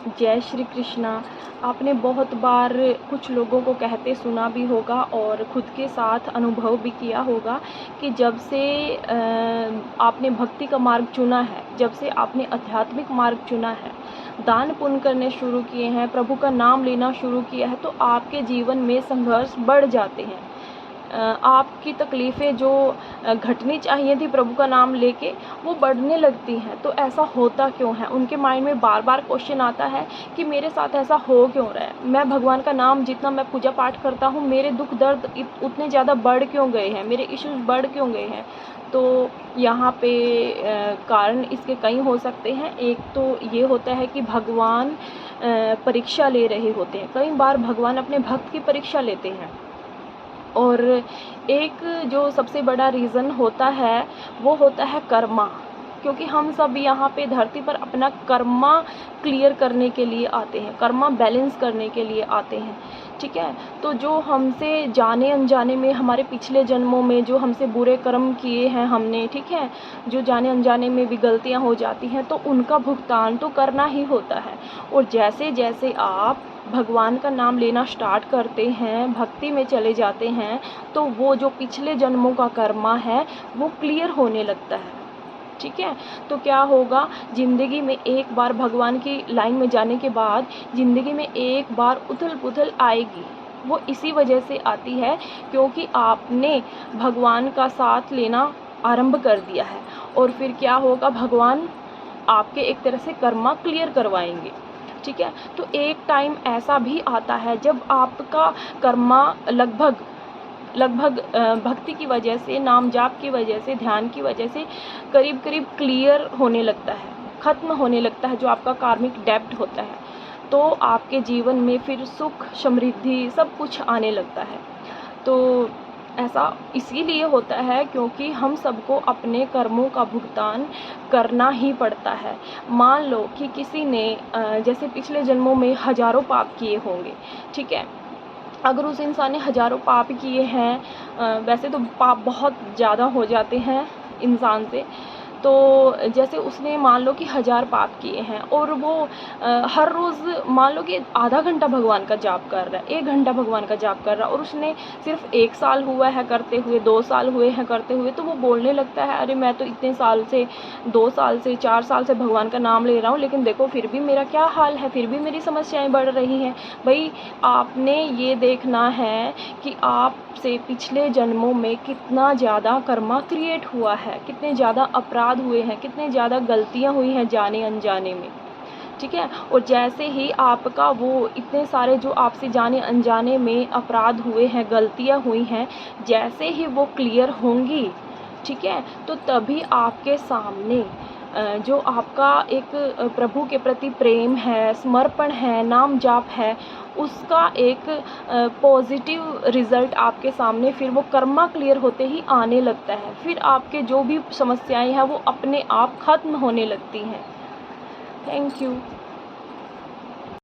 जय श्री कृष्णा। आपने बहुत बार कुछ लोगों को कहते सुना भी होगा और ख़ुद के साथ अनुभव भी किया होगा कि जब से आपने भक्ति का मार्ग चुना है, जब से आपने आध्यात्मिक मार्ग चुना है, दान पुण्य करने शुरू किए हैं, प्रभु का नाम लेना शुरू किया है, तो आपके जीवन में संघर्ष बढ़ जाते हैं। आपकी तकलीफ़ें जो घटनी चाहिए थी प्रभु का नाम लेके, वो बढ़ने लगती हैं। तो ऐसा होता क्यों है? उनके माइंड में बार बार क्वेश्चन आता है कि मेरे साथ ऐसा हो क्यों रहा है? मैं भगवान का नाम जितना मैं पूजा पाठ करता हूँ, मेरे दुख दर्द उतने ज़्यादा बढ़ क्यों गए हैं, मेरे इश्यूज़ बढ़ क्यों गए हैं? तो यहाँ पे कारण इसके कई हो सकते हैं। एक तो ये होता है कि भगवान परीक्षा ले रहे होते हैं। कई बार भगवान अपने भक्त की परीक्षा लेते हैं। और एक जो सबसे बड़ा रीज़न होता है, वो होता है कर्मा। क्योंकि हम सब यहाँ पे धरती पर अपना कर्मा क्लियर करने के लिए आते हैं, कर्मा बैलेंस करने के लिए आते हैं, ठीक है। तो जो हमसे जाने अनजाने में, हमारे पिछले जन्मों में जो हमसे बुरे कर्म किए हैं हमने, ठीक है, जो जाने अनजाने में भी गलतियाँ हो जाती हैं, तो उनका भुगतान तो करना ही होता है। और जैसे जैसे आप भगवान का नाम लेना स्टार्ट करते हैं, भक्ति में चले जाते हैं, तो वो जो पिछले जन्मों का कर्मा है, वो क्लियर होने लगता है, ठीक है। तो क्या होगा, ज़िंदगी में एक बार भगवान की लाइन में जाने के बाद ज़िंदगी में एक बार उथल-पुथल आएगी। वो इसी वजह से आती है क्योंकि आपने भगवान का साथ लेना आरंभ कर दिया है। और फिर क्या होगा, भगवान आपके एक तरह से कर्मा क्लियर करवाएंगे, ठीक है। तो एक टाइम ऐसा भी आता है जब आपका कर्मा लगभग भक्ति की वजह से, नाम जाप की वजह से, ध्यान की वजह से करीब क्लियर होने लगता है, ख़त्म होने लगता है, जो आपका कार्मिक डेब्ट होता है। तो आपके जीवन में फिर सुख, समृद्धि सब कुछ आने लगता है। तो ऐसा इसीलिए होता है क्योंकि हम सबको अपने कर्मों का भुगतान करना ही पड़ता है। मान लो कि किसी ने जैसे पिछले जन्मों में हज़ारों पाप किए होंगे, ठीक है। अगर उस इंसान ने हज़ारों पाप किए हैं, वैसे तो पाप बहुत ज़्यादा हो जाते हैं इंसान से, तो जैसे उसने मान लो कि 1000 पाप किए हैं और वो हर रोज़ मान लो कि आधा घंटा भगवान का जाप कर रहा है, 1 घंटा भगवान का जाप कर रहा है, और उसने सिर्फ 1 साल हुआ है करते हुए, 2 साल हुए हैं करते हुए, तो वो बोलने लगता है, अरे मैं तो इतने साल से, 2 साल से, 4 साल से भगवान का नाम ले रहा हूँ, लेकिन देखो फिर भी मेरा क्या हाल है, फिर भी मेरी समस्याएं बढ़ रही हैं। भाई, आपने ये देखना है कि आपसे पिछले जन्मों में कितना ज़्यादा कर्मा क्रिएट हुआ है, कितने ज़्यादा अपराध हुए हैं, कितने ज़्यादा गलतियाँ हुई हैं जाने अनजाने में, ठीक है। और जैसे ही आपका वो इतने सारे जो आपसे जाने अनजाने में अपराध हुए हैं, गलतियाँ हुई हैं, जैसे ही वो क्लियर होंगी, ठीक है, तो तभी आपके सामने जो आपका एक प्रभु के प्रति प्रेम है, समर्पण है, नाम जाप है, उसका एक पॉजिटिव रिज़ल्ट आपके सामने फिर वो कर्मा क्लियर होते ही आने लगता है। फिर आपके जो भी समस्याएं हैं वो अपने आप ख़त्म होने लगती हैं। Thank you.